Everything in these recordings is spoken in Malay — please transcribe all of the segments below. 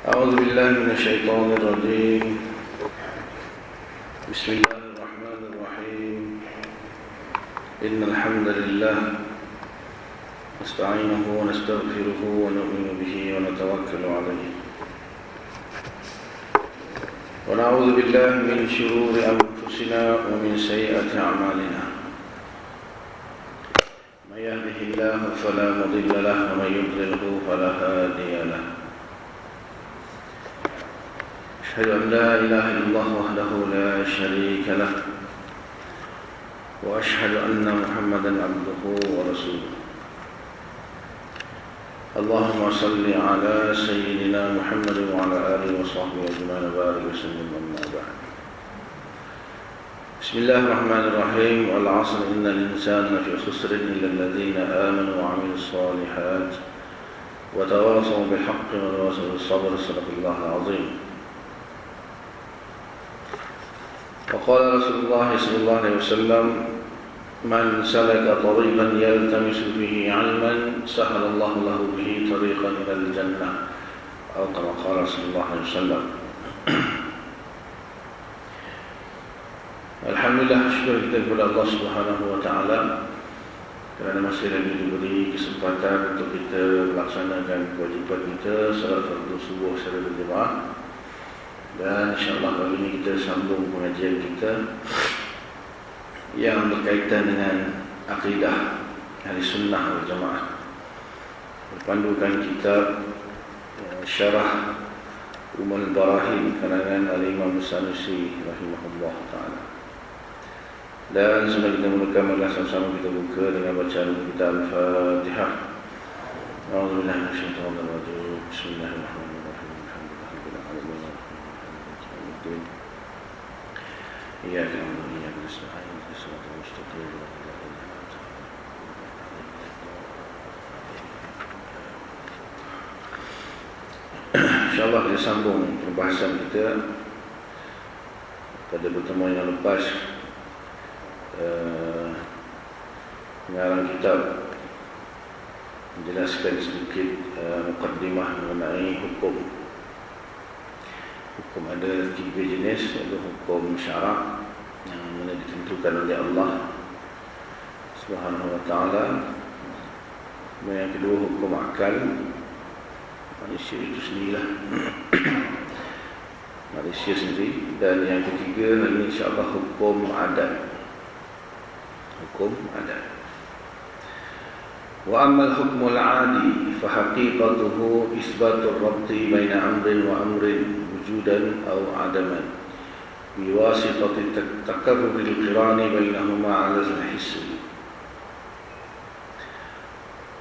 أعوذ بالله من الشيطان الرجيم. بسم الله الرحمن الرحيم. إن الحمد لله نستعينه ونستغفره ونؤمن به ونتوكل عليه ونعوذ بالله من شرور أنفسنا ومن سيئات أعمالنا. من يهده الله فلا مضل له ومن يضلله فلا هادي له. أشهد أن لا إله إلا الله وحده لا شريك له وأشهد أن محمدا عبده ورسوله. اللهم صل على سيدنا محمد وعلى آله وصحبه أجمعين وبارك وسلم. أما بعد. بسم الله الرحمن الرحيم. والعصر إن الإنسان لفي خسر إلا الذين آمنوا وعملوا الصالحات وتواصوا بالحق وتواصوا بالصبر. صدق الله العظيم. وقال رسول الله صلى الله عليه وسلم: من سلك طريقا يلتمس به علما سهل الله له به طريقا إلى الجنة، أو كما قال صلى الله عليه وسلم. Alhamdulillah, syukur kita kepada Allah Subhanahu wa taala kerana masih lagi diberi kesempatan untuk kita melaksanakan kewajipan kita salat fardu subuh secara berjemaah. Dan insyaAllah kali ini kita sambung pengajian kita yang berkaitan dengan akidah Ahli Sunnah wal Jamaah, berpandukan kitab Syarah Ummul Barahin karangan Al-Imam Sanusi rahimahullah ta'ala. Dan sebelum kita mulakan, marilah sama-sama kita buka dengan bacaan kita Al-Fatihah. A'udzubillahi minasyaitonir rajim. Bismillahirrahmanirrahim. إياك نعبد وإياك نستعين اهدنا الصراط المستقيم InsyaAllah kita sambung perbahasan kita pada pertemuan yang lepas. Pengarang kitab menjelaskan sedikit mukaddimah mengenai hukum. Hukum ada 3 jenis, iaitu hukum syarak yang mana ditentukan oleh Allah Subhanahu wa ta'ala. Yang kedua, hukum akal, manusia itu sendirilah manusia sendiri. Dan yang ketiga, ini insyaAllah hukum adat. Hukum adat. Wa ammal hukmul adi fahaqiqatuhu isbatul rabti baina amrin wa amrin wujudan aw adaman biwasitati takarruril qirani bainahuma 'ala al-hiss.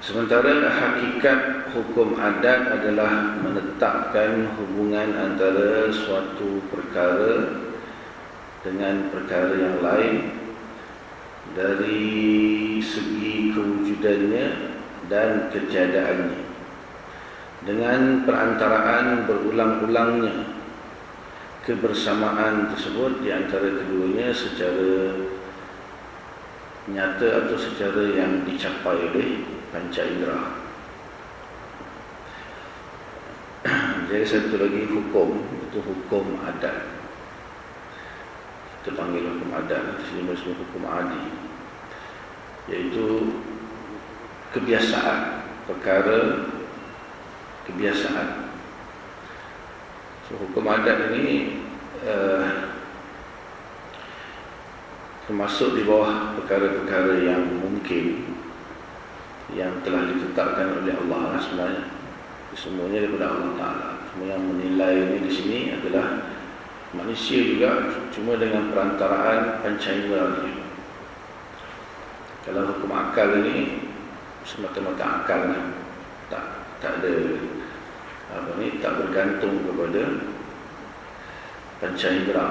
Sementara hakikat hukum adat adalah menetapkan hubungan antara suatu perkara dengan perkara yang lain dari segi kewujudannya dan ketiadaannya, dengan perantaraan berulang-ulangnya kebersamaan tersebut di antara keduanya secara nyata atau secara yang dicapai oleh panca indera. Jadi satu lagi hukum, itu hukum adat. Kita panggil hukum adat, di sini disebut hukum adi, yaitu kebiasaan, perkara kebiasaan. So, hukum adat ini termasuk di bawah perkara-perkara yang mungkin yang telah ditetapkan oleh Allah sebenarnya. Semuanya daripada Allah Ta'ala. Semua yang menilai ini di sini adalah manusia juga, cuma dengan perantaraan panca indera dia. Kalau hukum akal ini semata-mata akal, tak ada tak bergantung kepada panca indera.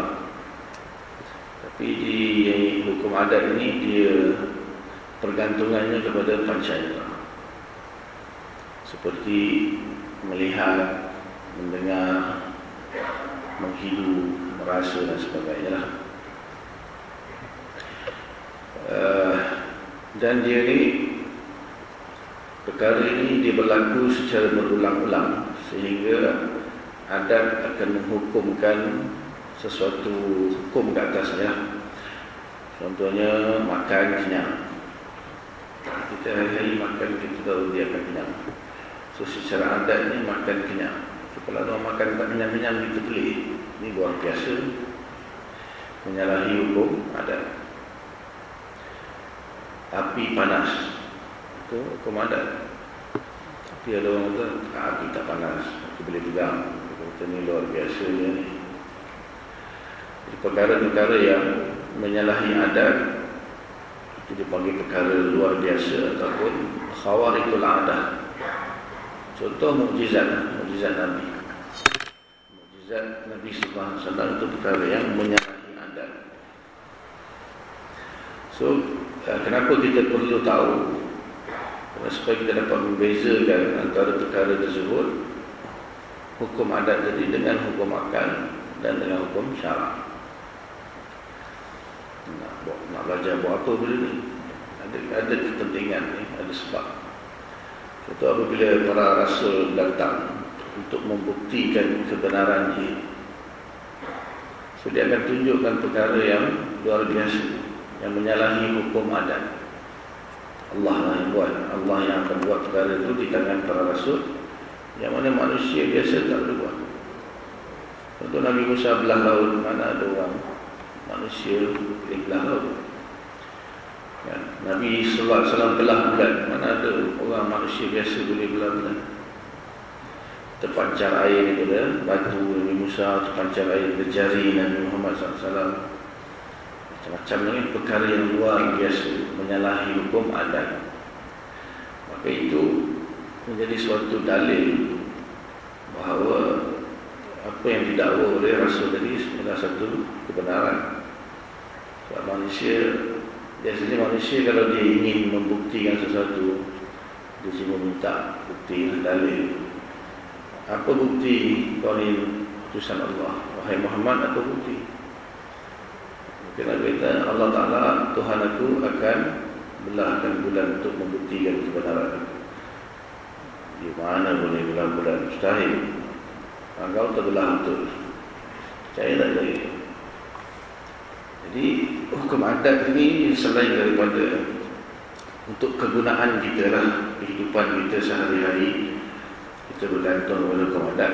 Tapi di hukum adat ini dia pergantungannya kepada panca indera, seperti melihat, mendengar, menghidu, merasa dan sebagainya lah. Dan dia ni, perkara ini dia berlaku secara berulang-ulang sehingga adat akan menghukumkan sesuatu hukum ke atasnya. Contohnya makan kenyang. Kita hari-hari makan, kita tahu dia akan kenyang. So secara adatnya makan kenyang. So, kalau orang makan tak kenyang-kenyang kita pelik. Ini luar biasa, menyalahi hukum adat. Api panas, itu hukum adat. Tapi ada orang kata api tak panas, aku boleh pegang. Kata ni luar biasanya ni. Jadi perkara-perkara yang menyalahi adat itu dipanggil perkara luar biasa ataupun khawarikul adat. Contoh mukjizat Nabi. Mukjizat Nabi sallallahu alaihi wasallam itu perkara yang menyalahi adat. So kenapa kita perlu tahu? Karena supaya kita dapat membezakan antara perkara tersebut, hukum adat tadi dengan hukum akal dan dengan hukum syarak. Nak belajar buat apa benda ni? Ada kepentingan ni, ada sebab. Contoh apabila para rasul datang untuk membuktikan kebenaran ini, so dia akan tunjukkan perkara yang luar biasa, yang menyalahi hukum adat. Allah lah yang buat, Allah yang akan buat perkara itu di tangan para rasul, yang mana manusia biasa tak boleh buat. Contoh Nabi Musa belah laut, mana ada orang manusia boleh belah laut. Kan? Nabi sallallahu alaihi wasallam belah bulan, mana ada orang manusia biasa boleh belah bulan. Terpancar air daripada batu Nabi Musa, terpancar air daripada jari Nabi Muhammad SAW. Macam-macam ni perkara yang luar biasa, menyalahi hukum adat. Maka itu menjadi suatu dalil bahawa apa yang didakwa oleh Rasul tadi adalah satu kebenaran. Sebab biasanya manusia kalau dia ingin membuktikan sesuatu, dia cuma minta bukti, dalil. Apa bukti kau ni utusan Allah? Wahai Muhammad, apa bukti? Mungkin kata Allah Ta'ala, Tuhan aku akan belahkan bulan untuk membuktikan kebenaran itu. Di mana boleh belah bulan? Mustahil. Engkau terbelah betul. Percaya tak saya? Jadi hukum adat ini selain daripada untuk kegunaan kita lah, kehidupan kita sehari-hari, kita bergantung pada hukum adat.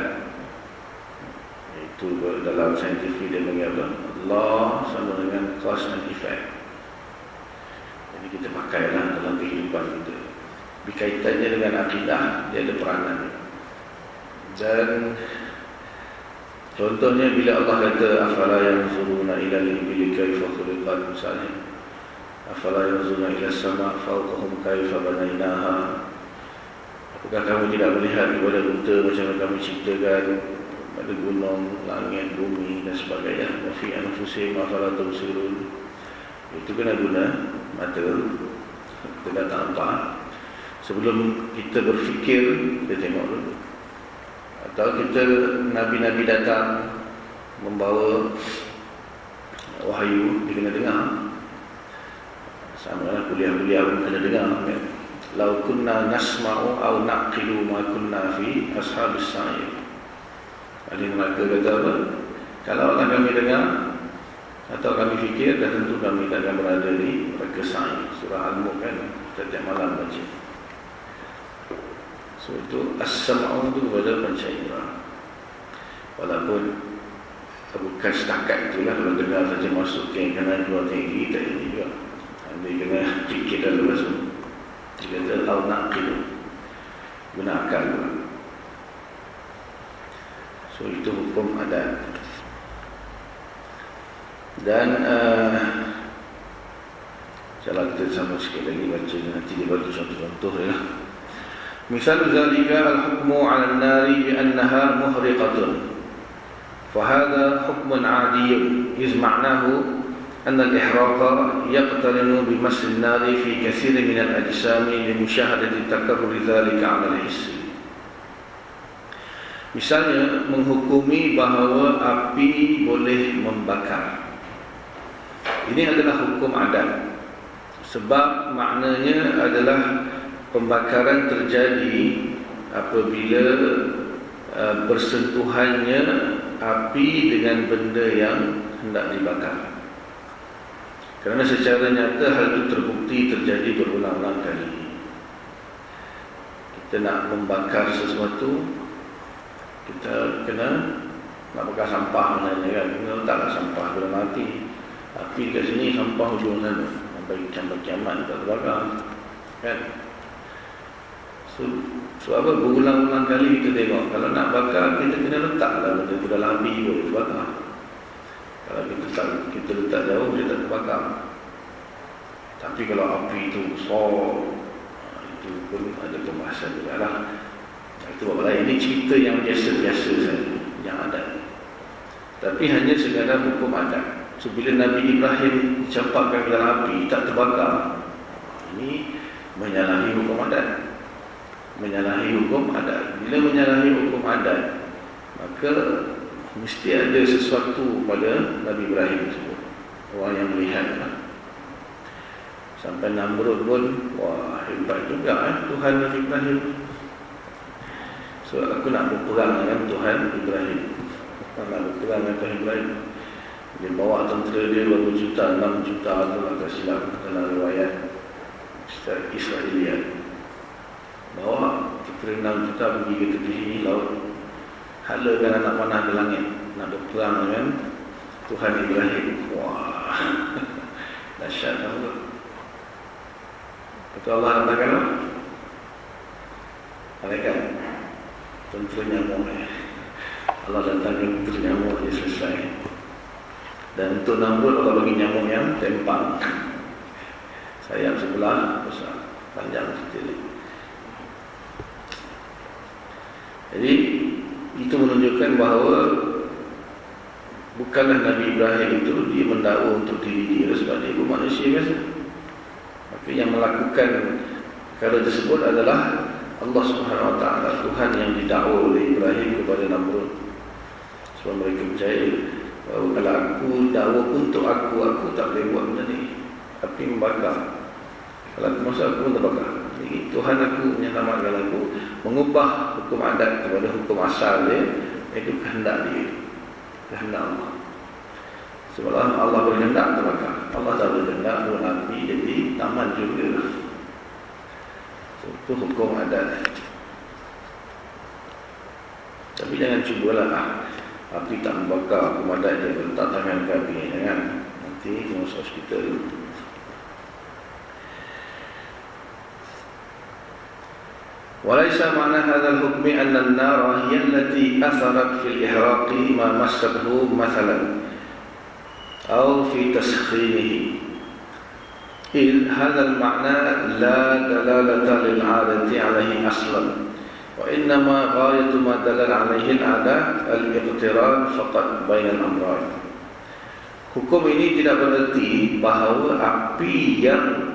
Itu dalam saintifik dia mengatakan Allah sama dengan cause and effect. Jadi kita pakailah dalam kehidupan kita. Berkaitannya dengan akidah, dia ada peranan. Dan contohnya bila Allah kata afala yanzuruna ila al-ibili kaifa khuliqat, misalnya afala yanzuruna ila as-sama' fawqahum kaifa banainaha. Apakah kamu tidak melihat kepada unta macam yang kami ciptakan, ada gunung, langit, bumi dan sebagainya. Wa fi anfusihim afala tubsirun. Itu kena guna mata, kita tak nampak. Sebelum kita berfikir, kita tengok dulu. Atau kita, Nabi-Nabi datang membawa wahyu, dia kena dengar. Sama lah kuliah-kuliah pun kena dengar, kan? Lau kunna nasma'u au naqilu ma kunna fi ashabis sa'ir. Ahli neraka kata apa? Kalau Allah kami dengar atau kami fikir, dah tentu kami akan berada di neraka sa'ir. Surah Al-Mulk kan, setiap malam baca. So itu as-sam'u itu kepada panca indera. Walaupun bukan setakat itulah, kalau dengar saja masuk ke kanan keluar tinggi, tak ini juga. Dia kena fikir dan lepas tu. Dia kata au naqil, guna akal pula. So itu hukum adat. Dan insyaAllah kita sama sikit lagi baca, nanti dia bagi contoh-contoh ya. Misal zalika al-hukmu 'ala an-nari bi annaha muhriqatun. Fahadha hukmun 'adiyyun, iz ma'nahu أن الإحراق يقترن بمس النار في كثير من الأجسام لمشاهدة تكرر ذلك على الحس. Misalnya menghukumi bahawa api boleh membakar. Ini adalah hukum adat. Sebab maknanya adalah pembakaran terjadi apabila bersentuhannya api dengan benda yang hendak dibakar. Kerana secara nyata hal itu terbukti terjadi berulang-ulang kali. Kita nak membakar sesuatu, kita kena nak bakar sampah mana kan, kena letaklah sampah bila mati. Api kat sini, sampah hujung sana, sampai kiamat tak terbakar kan. So apa, berulang-ulang kali kita tengok, kalau nak bakar kita kena letaklah benda tu dalam api boleh terbakar. Kalau kita letak jauh, dia tak terbakar. Tapi kalau api itu besar, itu pun ada pembahasan juga lah. Itu apa lain, ini cerita yang biasa-biasa saja, yang ada. Tapi hanya sekadar hukum adat. So bila Nabi Ibrahim dicampakkan ke dalam api, tak terbakar, ini menyalahi hukum adat. Menyalahi hukum adat. Bila menyalahi hukum adat, maka mesti ada sesuatu pada Nabi Ibrahim tersebut. Orang yang melihat sampai Namrud pun, wah hebat juga Tuhan Nabi Ibrahim. So aku nak berperang dengan Tuhan Ibrahim. Nak berperang dengan Tuhan Ibrahim. Dia bawa tentera dia berapa juta, 6 juta atau tak silap dalam riwayat Israelian. Bawa tentera 6 juta pergi ke tepi laut, halakan anak panah ke langit, nak berperang dengan Tuhan Ibrahim. Wah, dahsyat Allah. Betul Allah katakan apa? Malaikat, tentera nyamuk Allah datangkan tentera nyamuk, dia selesai. Dan untuk Namrud Allah bagi nyamuk yang tempang, sayap sebelah besar, panjang sekali. Jadi itu menunjukkan bahawa bukanlah Nabi Ibrahim itu dia mendakwa untuk diri dia, sebab dia pun manusia biasa. Maka yang melakukan perkara tersebut adalah Allah Subhanahu Wa Taala, Tuhan yang didakwa oleh Ibrahim kepada Namrud. Sebab mereka percaya bahawa kalau aku dakwa untuk aku tak boleh buat benda ni. Api membakar. Kalau aku masuk, aku pun terbakar. Jadi Tuhan aku menyelamatkan aku, mengubah hukum adat kepada hukum asal dia, itu kehendak dia, kehendak Allah. Sebab Allah berkehendak terbakar, Allah tak berkehendak buat api jadi taman juga. Itu hukum adat. Tapi jangan cubalah api tak membakar, hukum adat dia letak tangan ke api, jangan. Nanti masuk hospital. وليس معنى هذا الحكم أن النار هي التي أثرت في الإحراق ما مسته مثلا أو في تسخينه، إذ هذا المعنى لا دلالة للعادة عليه أصلا، وإنما غاية ما دلل عليه العادات الاقتران فقط بين الأمرين. Hukum ini tidak berarti bahawa api yang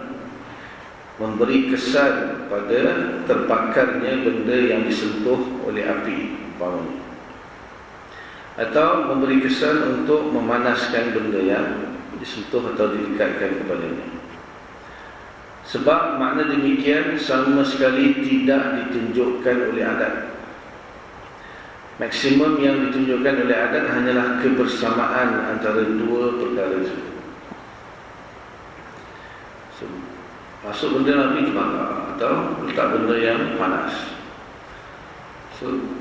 memberi kesan pada terbakarnya benda yang disentuh oleh api umpamanya, atau memberi kesan untuk memanaskan benda yang disentuh atau didekatkan kepadanya. Sebab makna demikian sama sekali tidak ditunjukkan oleh adat. Maksimum yang ditunjukkan oleh adat hanyalah kebersamaan antara dua perkara itu. Masuk benda api terbakar atau letak benda yang panas.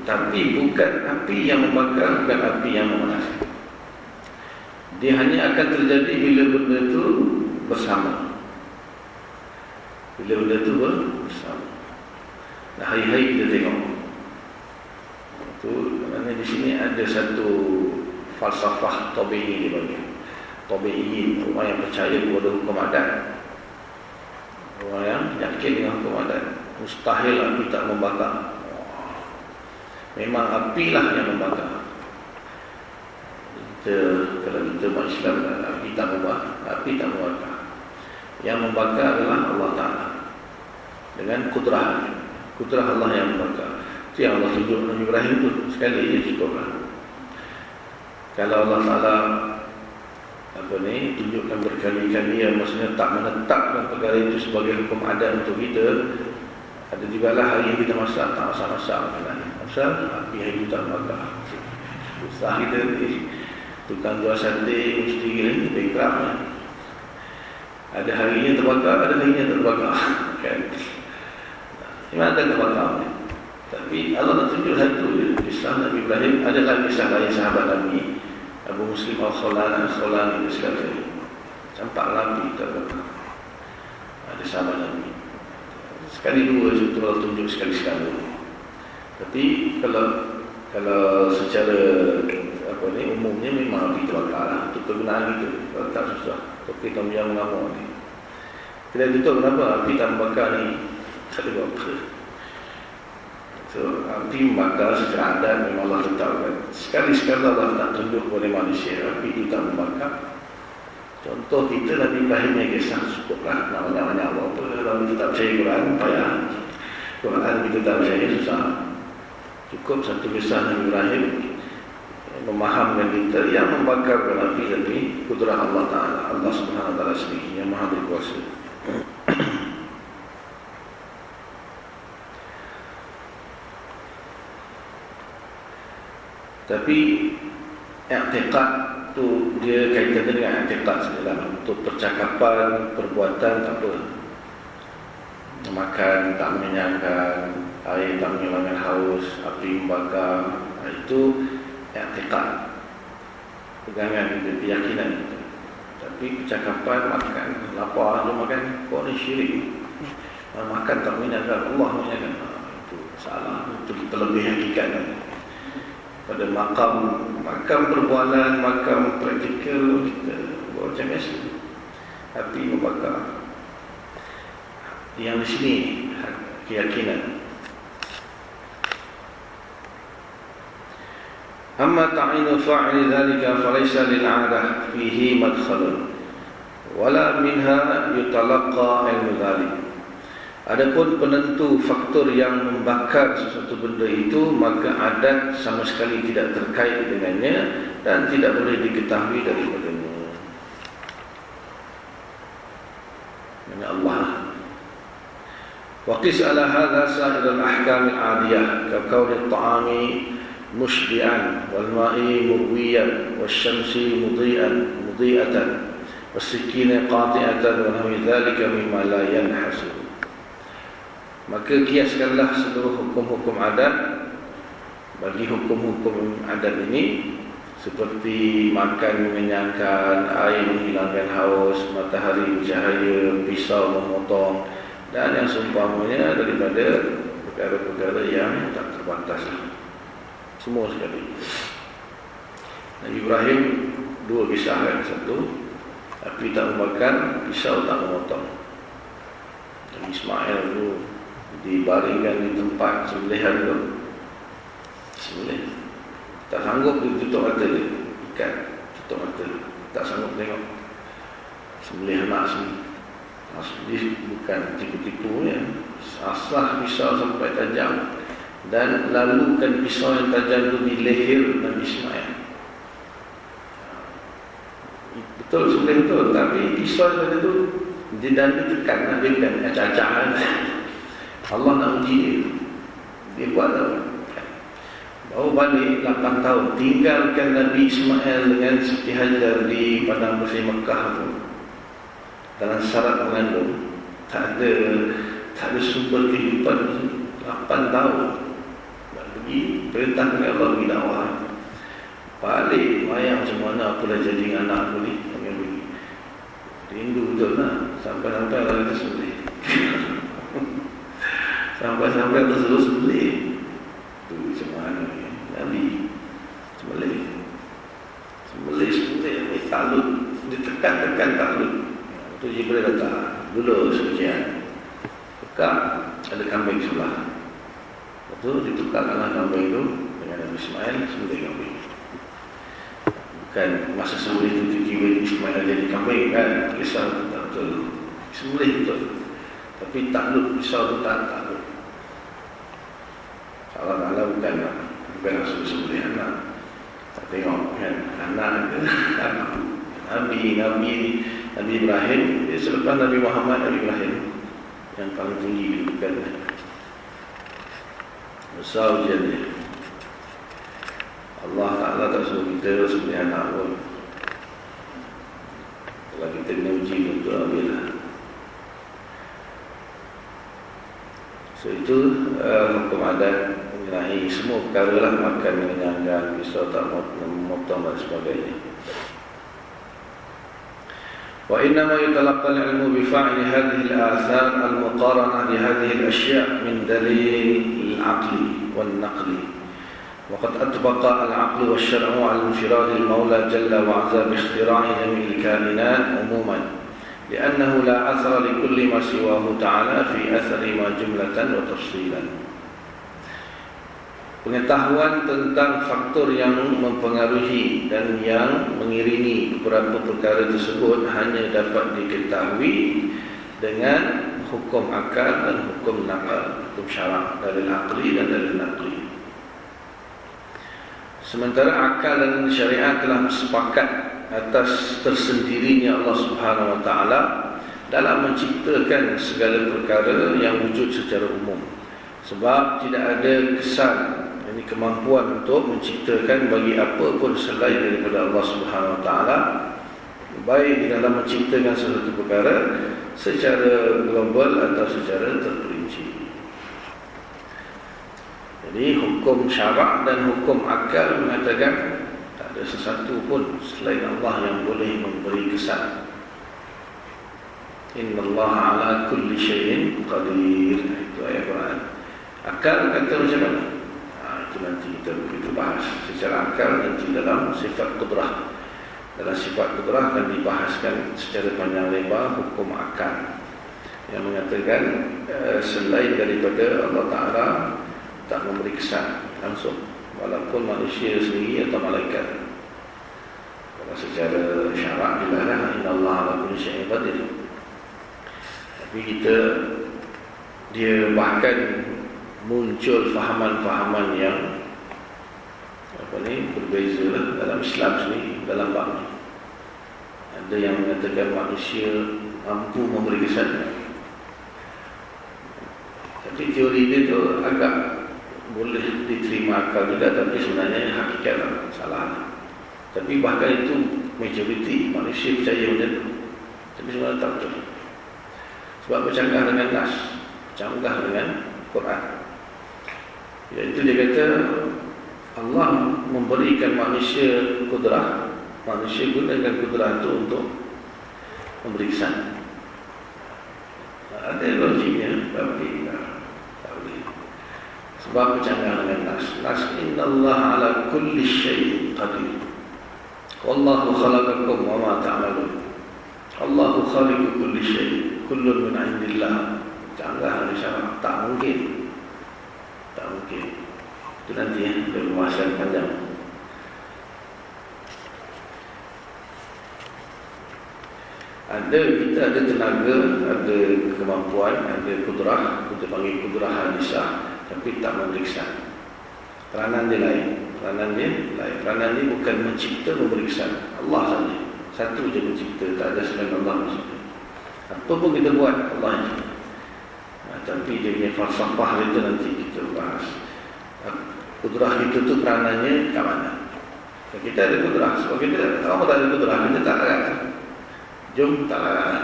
Tapi bukan api yang membakar, bukan api yang memanaskan. Dia hanya akan terjadi bila benda itu bersama. Bila benda itu bersama. Nah, hari-hari kita tengok. Itu kerana di sini ada satu falsafah tabi'i dipanggil. Tabi'iyin, orang yang percaya kepada hukum adat. Orang yang yakin dengan hukum adat, mustahil api tak membakar. Memang apilah yang membakar. Kalau kita umat Islam, api tak membakar. Yang membakar adalah Allah Ta'ala dengan kudrah. Kudrah Allah yang membakar. Itu yang Allah tunjuk Nabi Ibrahim itu sekali dia cukuplah. Kalau Allah Ta'ala tunjukkan berkali-kali, yang maksudnya tak menetapkan perkara itu sebagai hukum adat untuk kita, ada juga lah hari yang kita masak, tak masak-masak makanan. Pasal api hari tak bakar. Susah kita ni. Tukang jual sate mesti ni bankrupt. Ada harinya terbakar, ada harinya terbakar. Kan? Memang akan terbakar. Tapi Allah nak tunjuk satu je. Kisah Nabi Ibrahim adalah kisah lain sahabat Nabi Abu Muslim Al-Khawlani itu sekali. Campak api terbakar. Ada sahabat Nabi. Sekali dua je tu Allah tunjuk sekali-sekali. Tapi kalau secara umumnya memang api terbakar lah. Itu kegunaan itu. Kalau tak susah. Tapi kamu yang mengamuk ni. Kita tutup kenapa api tak membakar ni? Tak ada apa. So, api membakar secara adat memang Allah letakkan. Sekali-sekali Allah nak tunjuk kepada manusia api itu tak membakar. Contoh kita Nabi Ibrahim yang kisah cukuplah. Nak banyak-banyak apa-apa. Kalau kita tak percaya Quran, payah. Quran kita tak percaya, susah. Cukup satu kisah Nabi Ibrahim memahamkan kita yang membakarkan api tadi kudrah Allah Ta'ala, Allah Subhanahu Wa Ta'ala sendiri yang maha berkuasa. Tapi i'tiqad tu dia kaitan dengan i'tiqad sajalah. Untuk percakapan, perbuatan tak apa. Makan tak mengenyangkan, air tak menghilangkan haus, api membakar, itu i'tiqad, pegangan kita, keyakinan kita. Tapi percakapan, makan, lapar je makan, kau ni syirik. Makan tak mengenyangkan, Allah mengenyangkan, itu salah, itu terlebih hakikat. Pada makam perbualan, makam praktikal kita buat macam biasa. Api membakar. Yang di sini keyakinan. Amma ta'inu fa'ili dhalika falaysa lil'adah fihi madkhalun wala minha yutalaqqa ilmu dhalik. Adapun penentu faktor yang membakar sesuatu benda itu, maka adat sama sekali tidak terkait dengannya dan tidak boleh diketahui daripadanya. Ini Allah. Wa qis ala hadha sa'ir al-ahkam al-'adiyah ka kauni at-ta'ami mushbi'an wal ma'i murwiyan wash-shamsi mudhi'atan was-sikina qati'atan wa nahwi dhalika mimma la yanhasib. Maka kiaskanlah seluruh hukum-hukum adat bagi hukum-hukum adat ini, seperti makan mengenyangkan, air menghilangkan haus, matahari bercahaya, pisau memotong dan yang seumpamanya daripada perkara-perkara yang tak terbatas. Semua sekali. Nabi Ibrahim dua kisah kan. Satu, api tak membakar, pisau tak memotong. Nabi Ismail itu dibaringkan di tempat sembelihan tu, sembelih, tak sanggup dia tutup mata dia, ikat, tutup mata, tak sanggup tengok sembelih anak sendiri. Bukan tipu-tipu ya. Asah pisau sampai tajam dan lalukan pisau yang tajam itu di leher Nabi Ismail. Betul sembelih betul, tapi pisau tadi tu dia dan ditekan, dia bukan acak-acakan. Allah nak uji dia. Dia buat apa? Baru balik 8 tahun, tinggalkan Nabi Ismail dengan Siti Hajar di padang pasir Mekah tu. Dalam syarat mengandung, tak ada sumber kehidupan. 8 tahun pergi, perintah dengan Allah pergi dakwah. Balik mayang macam mana, apalah jadi dengan anak aku ni. Rindu betul lah. Sampai-sampai Allah kata sembelih. Sampai-sampai terus sembelih. Itu macam mana ni? Nabi sembelih. Sembelih talut. Ditekan talut. Itu Jibril datang. Dulu sekian. Tukar, ada kambing sebelah. Lepas ditukarkanlah kambing itu dengan Nabi Ismail, sembelih kambing. Bukan masa sembelih itu tiba-tiba Ismail jadi kambing kan. Kisah itu tak betul. Sembelih betul. Tapi takluk pisau itu tak takluk. Allah bukan langsung sembelih anak. Tak tengok kan anak Nabi Ibrahim. Selepas Nabi Muhammad, Nabi Ibrahim yang paling tinggi bukan besar ujian dia. Allah tak suruh kita sebenarnya anak pun. Kalau kita kena uji untuk ambil lah. So itu hukum adat mengenai semua perkara lah, makan, mengenyangkan, pisau tak memotong dan sebagainya. Wa innama yutalaqqa al-ilmu bi fa'li hadhihi al-athar al-muqaranah li hadhihi al-ashya' min dalil al-'aqli wal-naqli. وقد أطبق العقل والشرع على انفراد المولى جل وعلا باختراع جميع الكائنات عموما لأنه لا أثر لكل ما سواه تعالى في أثر ما جملة وتفصيلا. Pengetahuan tentang faktor yang mempengaruhi dan yang mengiringi beberapa perkara tersebut hanya dapat diketahui dengan hukum akal dan hukum naqal, hukum syarak dari aqli dan dari naqli. Sementara akal dan syariat telah sepakat atas tersendirinya Allah Subhanahu Wa Taala dalam menciptakan segala perkara yang wujud secara umum. Sebab tidak ada kesan, ini kemampuan untuk menciptakan bagi apa pun selain daripada Allah Subhanahu Wa Taala, baik di dalam menciptakan sesuatu perkara secara global atau secara terperinci. Jadi hukum syarak dan hukum akal mengatakan tak ada sesuatu pun selain Allah yang boleh memberi kesan. Innallaha ala kulli syai'in qadir. Itu ayat Quran. Akal kata macam mana? Itu nanti kita bahas secara akal nanti dalam sifat qudrah. Dalam sifat qudrah akan dibahaskan secara panjang lebar hukum akal yang mengatakan selain daripada Allah Ta'ala tak memberi kesan langsung, walaupun manusia sendiri atau malaikat. Kalau secara syarak dilarang, innallaha ala kulli syai'in qadir. Tapi dia bahkan muncul fahaman-fahaman yang berbeza lah dalam Islam sendiri, dalam bab ni. Ada yang mengatakan manusia mampu memberi kesan. Tapi teori dia tu agak boleh diterima akal juga, tapi sebenarnya hakikatlah salah. Tapi bahkan itu majoriti manusia percaya benda itu, tapi sebenarnya tak betul. Sebab bercanggah dengan nas, bercanggah dengan Quran. Iaitu dia kata Allah memberikan manusia kudrah, manusia gunakan kudrah itu untuk memberi kesan. Ada logiknya, tapi tak boleh. Sebab bercanggah dengan nas. Nas innallaha ala kulli syai'in qadir. Wallahu khalaqakum wa ma ta'malun. Allahu khaliqu kulli syai'. Kullun min 'indillah. Canggah dengan syarak. Tak mungkin. Tak mungkin. Itu nanti ada pembahasan panjang. Kita ada tenaga, ada kemampuan, ada kudrah, kita panggil kudrah hadisah, tapi tak memeriksa. Peranan dia lain. Peranan dia bukan mencipta, memberi kesan. Allah saja. Satu je mencipta, tak ada selain Allah mencipta. Apa pun kita buat, Allah yang cipta. Tapi dia punya falsafah itu nanti kita bahas. Kudrah kita tu peranannya kat mana? Kita ada kudrah. Sebab kita, kalau tak ada kudrah, kita tak ada. Jom tak ada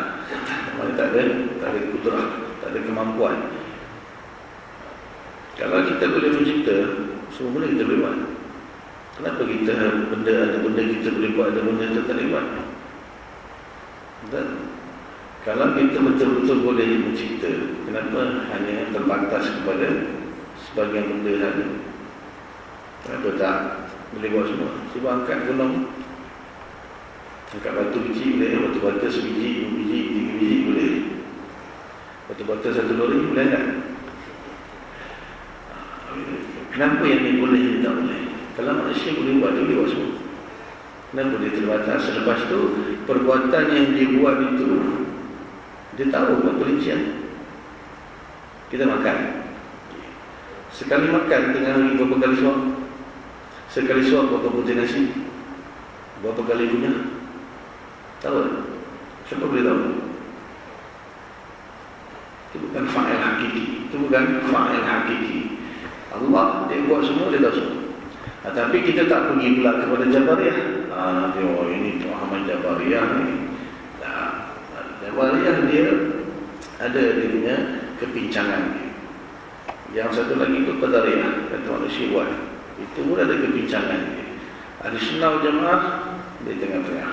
kudrah, tak ada kemampuan. Kalau kita boleh mencipta, semua benda kita boleh buat. Kenapa kita ada benda kita boleh buat, ada benda kita tak boleh buat? Dan kalau kita betul-betul boleh mencipta, kenapa hanya terbatas kepada sebagian benda saja? Kenapa tak boleh buat semua? Cuba angkat gunung, angkat batu biji boleh, batu bata sebiji, 2 biji, 3 biji boleh. Batu bata 1 lori boleh tak? Kenapa yang ni boleh, yang tak boleh? Kalau manusia boleh buat, dia boleh buat semua. Kenapa dia terbatas? Selepas tu, perbuatan yang dia buat itu, dia tahu buat perincian. Kita makan. Sekali makan, tengah hari berapa kali suap? Sekali suap berapa putih nasi? Berapa kali kunyah? Tahu tak? Siapa boleh tahu? Itu bukan fa'il hakiki. Itu bukan fa'il hakiki. Allah, dia buat semua, dia tahu semua. Tapi kita tak pergi pula kepada Jabariyah. Nanti ini Muhammad Jabariyah ni. Jabariyah dia ada dirinya kepincangan dia. Yang satu lagi itu Qadariyah, kata manusia buat. Itu pun ada kepincangan dia. Ahli Sunnah wal Jamaah di tengah-tengah.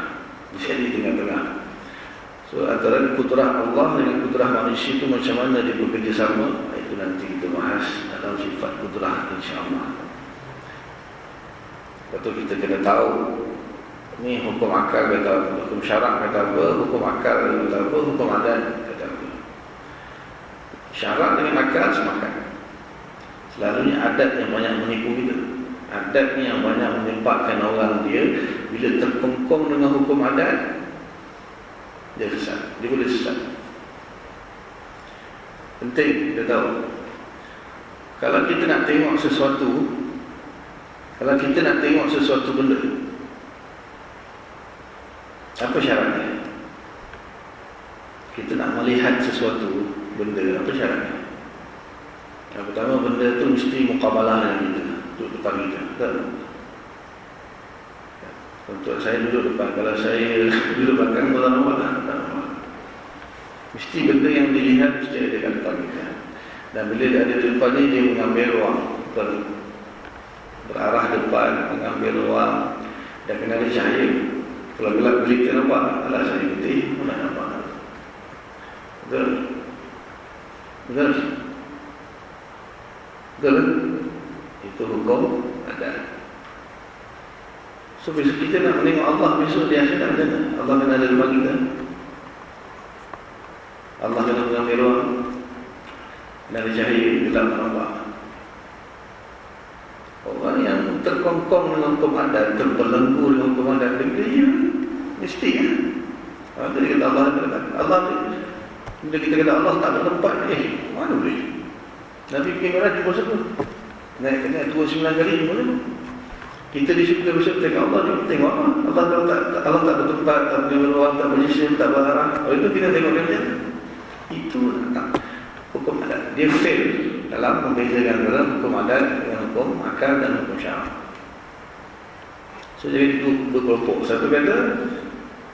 Di tengah-tengah. So antara kudrah Allah dengan kudrah manusia itu macam mana dia bekerjasama, itu nanti kita bahas dalam sifat kudrah insya-Allah. Betul, kita kena tahu ni hukum akal kata apa, hukum syarak kata apa, hukum akal kata apa, hukum adat kata apa. Syarak dengan akal semakan. Selalunya adat yang banyak menipu kita. Adat ni yang banyak menyebabkan orang dia bila terkongkong dengan hukum adat, dia sesat. Dia boleh sesat. Penting kita tahu. Kalau kita nak tengok sesuatu, kalau kita nak tengok sesuatu benda, apa syaratnya? Kita nak melihat sesuatu benda, apa syaratnya? Yang pertama, benda tu mesti muqabalah dengan kita, duduk depan kita, kan? Untuk saya duduk depan, kalau saya duduk belakang, tak nampak. Mesti benda yang dilihat mesti ada dekat depan kita. Dan bila dia ada di depan ni, dia mengambil ruang, berarah depan, mengambil ruang, dan kena ada cahaya. Kalau gelap gelita nampak, alah cahaya putih, mana nampak? Betul? Betul? Betul? Itu hukum adat. So besok kita nak menengok Allah besok di akhirat macam mana? Allah kena ada depan kita. Allah kena mengambil ruang, kena ada cahaya, gelap tak nampak. Orang yang terkongkong dengan hukum adat, terbelenggu dengan hukum adat, dia mesti kan? Tadi kata Allah bila kita kata Allah tak ada tempat, mana boleh? Nabi pergi Mi'raj jumpa siapa? Naik 29 kali jumpa siapa? Kita di situ besok tengok Allah, tengok apa? Allah tak bertempat, tak berruang, tak berjisim, tak berarah. Itu kita tengok dia. Itu tak hukum adat. Dia fail dalam membezakan antara hukum adat dengan hukum akal dan hukum syarak. So jadi dua kelompok. Satu kata,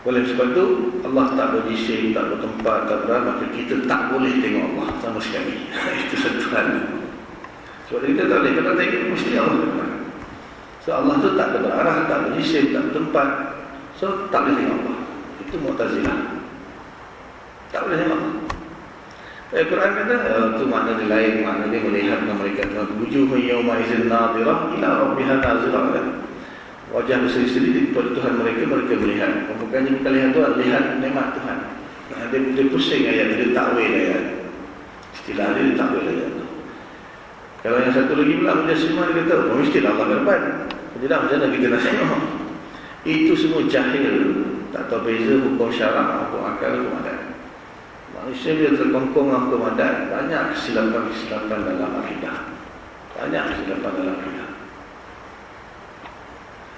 oleh sebab itu Allah tak berjisim, tak bertempat, tak berarah, maka kita tak boleh tengok Allah sama sekali. Itu satu hal. Sebab kita tak boleh, kalau tengok mesti Allah bertempat. So Allah tu tak ada berarah, tak berjisim, tak bertempat. So tak boleh tengok Allah. Itu Mu'tazilah. Tak boleh tengok Allah. Quran kata itu makna dia lain, makna dia melihat mereka wujuhun yawma idzin nadhirah ila rabbiha nazirah. Wajah berseri-seri di kepada Tuhan mereka melihat. Bukannya bukan lihat Tuhan, lihat nikmat Tuhan. Dia pusing ayat, dia takwil ayat. Istilah dia takwil ayat. Kalau yang satu lagi pula Mujassimah, dia kata mestilah Allah ke depan. Tidak, macam mana kita nak tengok? Itu semua jahil, tak tahu beza hukum syarak, hukum akal, hukum adat. Manusia bila terkongkong dengan hukum adat, banyak kesilapan dalam akidah. Banyak kesilapan dalam akidah.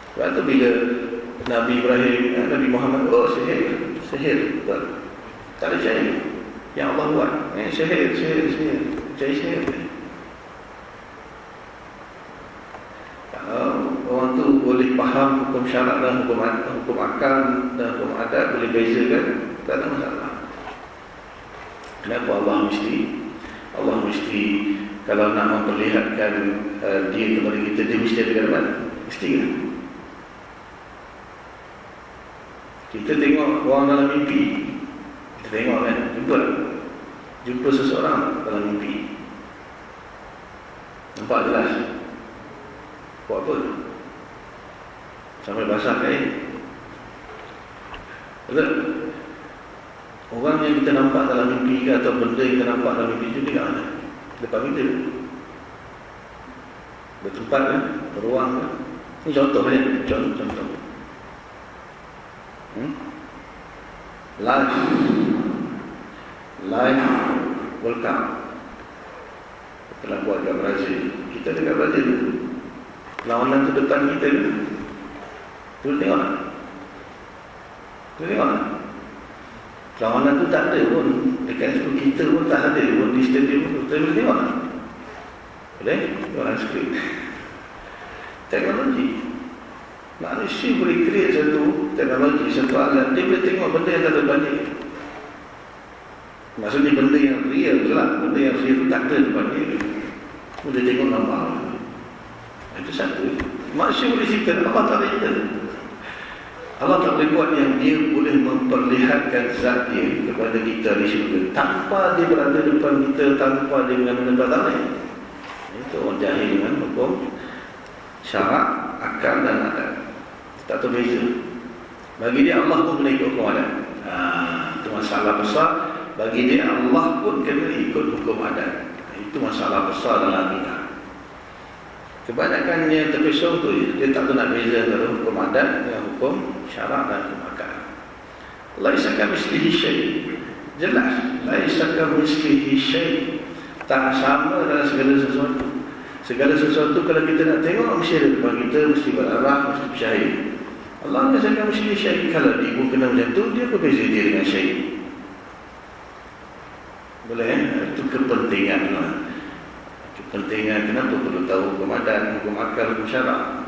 Sebab itu bila Nabi Ibrahim, Nabi Muhammad, sihir, betul. Tak ada cahaya yang Allah buat. Sihir. Cahaya sihir. Orang tu boleh faham hukum syarak dan hukum akal dan hukum adat, boleh bezakan, tak ada masalah. Kenapa Allah mesti kalau nak memperlihatkan dia kepada kita, dia mesti ada depan? Mesti kan? Kita tengok orang dalam mimpi, kita tengok kan, jumpa seseorang dalam mimpi, nampak jelas. Buat apa? Sampai basah kain. Betul? Orang yang kita nampak dalam mimpi ke, atau benda yang kita nampak dalam mimpi itu, dia kat mana? Depan kita. Bertempat kan? Berruang kan? Ini contoh kan? Contoh. Live World Cup telah buat kat Brazil. Kita dekat Brazil, lawanan tu depan kita kan? Tu tengok tak? Lawanan tu tak ada pun dekat situ, kita pun tak ada pun di stadium tu. Kita boleh tengok tak? Boleh? Tengok dalam skrin. teknologi. Manusia boleh create satu teknologi, satu alat, dia boleh tengok benda yang tak terbanding. Maksudnya benda yang real lah, benda yang real tak ada terbanding. Boleh tengok gambar. Itu satu. Manusia boleh cerita, Allah tak boleh cerita. Allah tak boleh buat yang dia boleh memperlihatkan zat dia kepada kita di syurga tanpa dia berada depan kita, tanpa dia mengambil batalnya. Itu orang jahil dengan hukum syarak, akal dan adat. Tak terbeza. Bagi dia Allah pun kena ikut hukum adat. Itu masalah besar. Bagi dia Allah pun kena ikut hukum adat. Itu masalah besar dalam akidah. Kebanyakan yang terpesong tu dia tak tahu nak beza antara hukum adat dengan hukum syarak dan hukum akal. Laisa kamitslihi syai'. Jelas, laisa kamitslihi syai'. Tak sama dalam segala sesuatu. Segala sesuatu kalau kita nak tengok mesti ada depan kita, mesti berarah, mesti bersyahid. Allah laisa kamitslihi syai'. Kalau dia pun kena macam tu, dia berbeza dia dengan syai'. Boleh itu kepentingan lah. Kepentingan kenapa perlu tahu hukum adat, hukum akal, hukum syarak.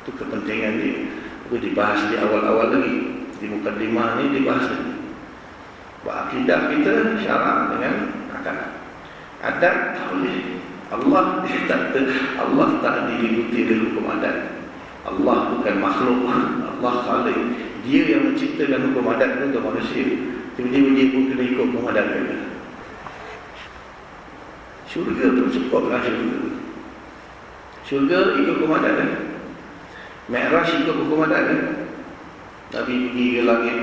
Itu kepentingan dia. Itu dibahas di awal-awal lagi. Di mukadimah ni dibahas lagi. Akidah kita syarak dengan akal. Adat tak boleh. Allah tak diikuti oleh hukum adat. Allah bukan makhluk. Allah khalik. Dia yang menciptakan hukum adat itu untuk manusia. Tiba-tiba dia pun kena ikut hukum adat dia. Syurga tu cepatlah syurga. Syurga ikut hukum adat kan. Mi'raj ikut hukum adat kan. Nabi pergi ke langit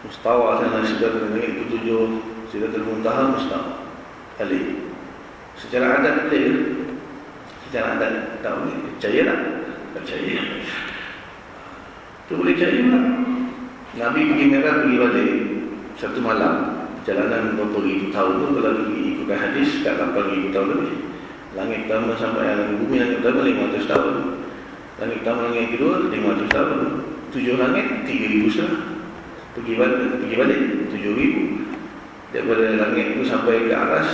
mustawa sana, Sidratul langit ketujuh, Sidratul Muntaha mustawa. Kali. Secara adat boleh ke? Secara adat tak boleh. Percaya tak? Percaya. Tu boleh percaya tak? Nabi pergi Mi'raj pergi balik satu malam. Perjalanan berapa ribu tahun tu kalau ikutkan hadis tak 8,000 tahun lebih. Langit pertama sampai bumi langit pertama 500 tahun. Langit pertama langit kedua 500 tahun. 7 langit 3,000 setengah. Pergi balik 7,000. Daripada langit itu sampai ke aras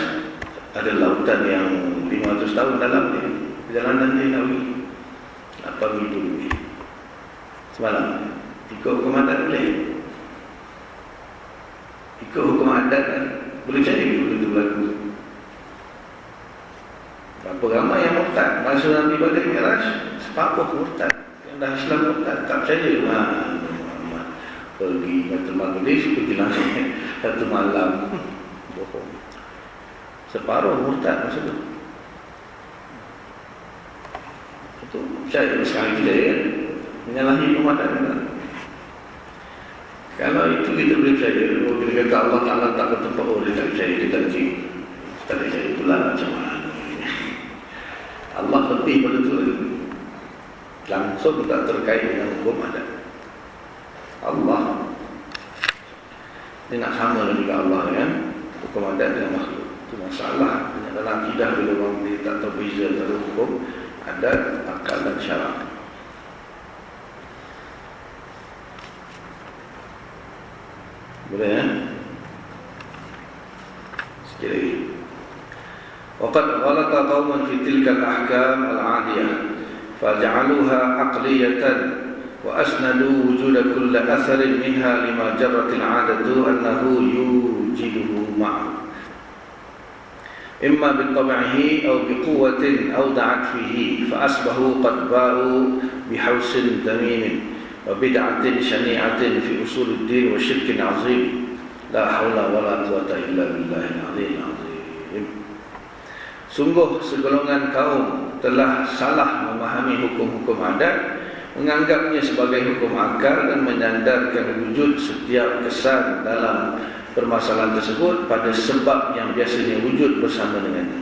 ada lautan yang 500 tahun dalam dia. Perjalanan dia nak pergi 8,000 lebih. Semalam ikut hukum adat boleh. Ikut hukum adat kan? Boleh cari benda itu berlaku. Berapa ramai yang murtad masa Nabi balik Mi'raj? Separuh murtad. Yang dah Islam murtad tak percaya. Pergi Baitul Maqdis, pergi langsung satu malam. Bohong. Separuh murtad masa tu. Itu percaya sekarang kita kan? Menyalahi hukum adat kan? Kalau itu kita boleh percaya. Kalau kita kata Allah Ta'ala tak bertempat, oh dia tak percaya, dia tak percaya. Tak percaya pula macam mana. Allah lebih pada itu langsung tak terkait dengan hukum adat. Allah dia nak sama juga Allah kan. Hukum adat dengan makhluk. Itu masalah. Dalam akidah bila orang dia tak terbeza antara hukum adat, akal dan syarak. Boleh ya? Sikit lagi. Waqad ghalata qauman fi tilka al-ahkam al-'adiyah faj'aluha aqliyatan wa asnadu wujud kull atharin minha lima jarrat al-'adatu annahu yujiduhu ma'a imma bi-tab'ihi aw bi-quwwatin aw da'at fihi fa asbahu qad ba'u bihawsin damimin وبدعة شنيعة في أصول الدين وشرك عظيم لا حول ولا قوة إلا بالله العلي العظيم. Sungguh segolongan kaum telah salah memahami hukum-hukum adat, menganggapnya sebagai hukum akal dan menyandarkan wujud setiap kesan dalam permasalahan tersebut pada sebab yang biasanya wujud bersama dengannya.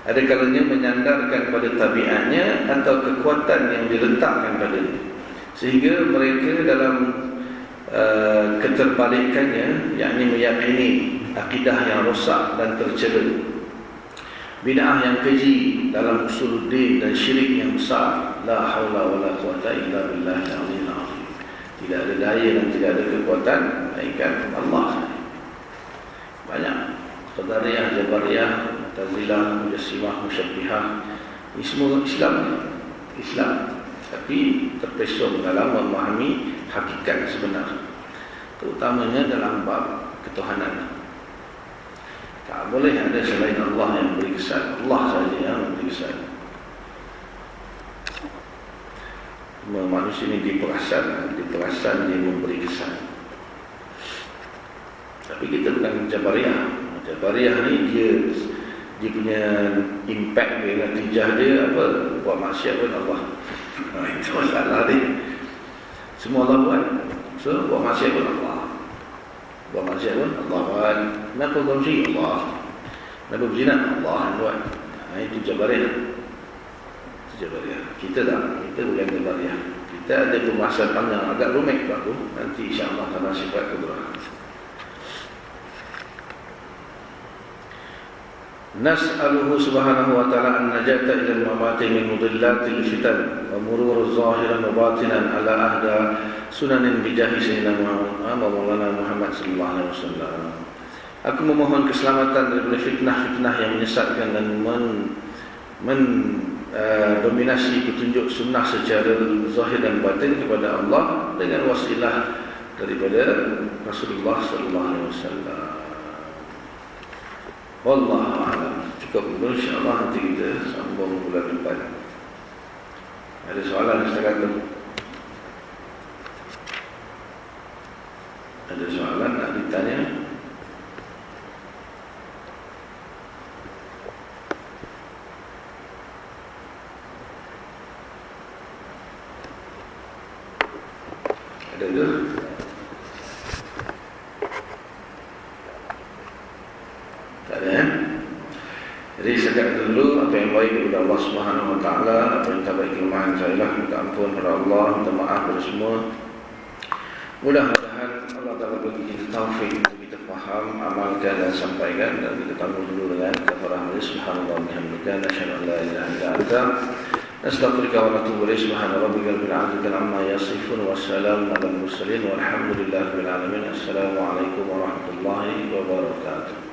Ada kalanya menyandarkan pada tabiatnya atau kekuatan yang diletakkan padanya. Sehingga mereka dalam keterbalikannya, yakni meyakini akidah yang rosak dan tercela, bid'ah yang keji dalam usuluddin dan syirik yang besar. La haula wala quwata illa billahil aliyyil azim. Tidak ada daya dan tidak ada kekuatan melainkan Allah. Banyak Qadariyah, Jabariyah, Mu'tazilah, Mujassimah, Musyabbihah, ini semua Islam Islam, tapi terpesong dalam memahami hakikat sebenar, terutamanya dalam bab ketuhanan. Tak boleh ada selain Allah yang memberi kesan. Allah sahaja yang memberi kesan. Manusia ini diperasan dia memberi kesan. Tapi kita bukan Jabariyah. Jabariyah ni dia punya impact dia, natijah dia apa, buat maksiat pun Allah. Itu masalah dia. Semua Allah buat. So buat maksiat pun Allah. Buat maksiat pun Allah buat. Kenapa kongsi? Allah. Kenapa berzina? Allah yang buat. Itu Jabariyah. Itu Jabariyah. Kita tak. Kita bukan Jabariyah. Kita ada pembahasan panjang agak rumit baru. Nanti insyaAllah karena sifat kebenaran. Nas'aluhu subhanahu wa ta'ala an-najata ila al-mamati min mudillatil fitan wa murur zahiran wa batinan ala ahda sunanin bijahi sayyidina Muhammad sallallahu alaihi wasallam. Aku memohon keselamatan daripada fitnah-fitnah yang menyesatkan dan mendominasi petunjuk sunnah secara zahir dan batin kepada Allah dengan wasilah daripada Rasulullah sallallahu alaihi wasallam. Wallahu a'lam. Cukup dulu, insyaAllah nanti kita sambung bulan depan. Ada soalan setakat tu? Ada soalan nak ditanya? Ada ke? Jadi sejak dulu apa yang baik kepada Allah Subhanahu Wa Taala, apa yang tak baik kelemahan saya lah, minta ampun kepada Allah, minta maaf kepada semua. Mudah-mudahan Allah Taala bagi kita taufik untuk kita faham, amalkan dan sampaikan, dan kita tanggung dulu dengan kafarah majlis. Subhanallah bihamdika, nasyhadu an la ilaha illa anta, nastaghfiruka wa natubu ilaik. Subhana rabbika rabbil izzati amma yasifun, wassalamun alal mursalin, walhamdulillahi rabbil alamin. Assalamualaikum warahmatullahi wabarakatuh.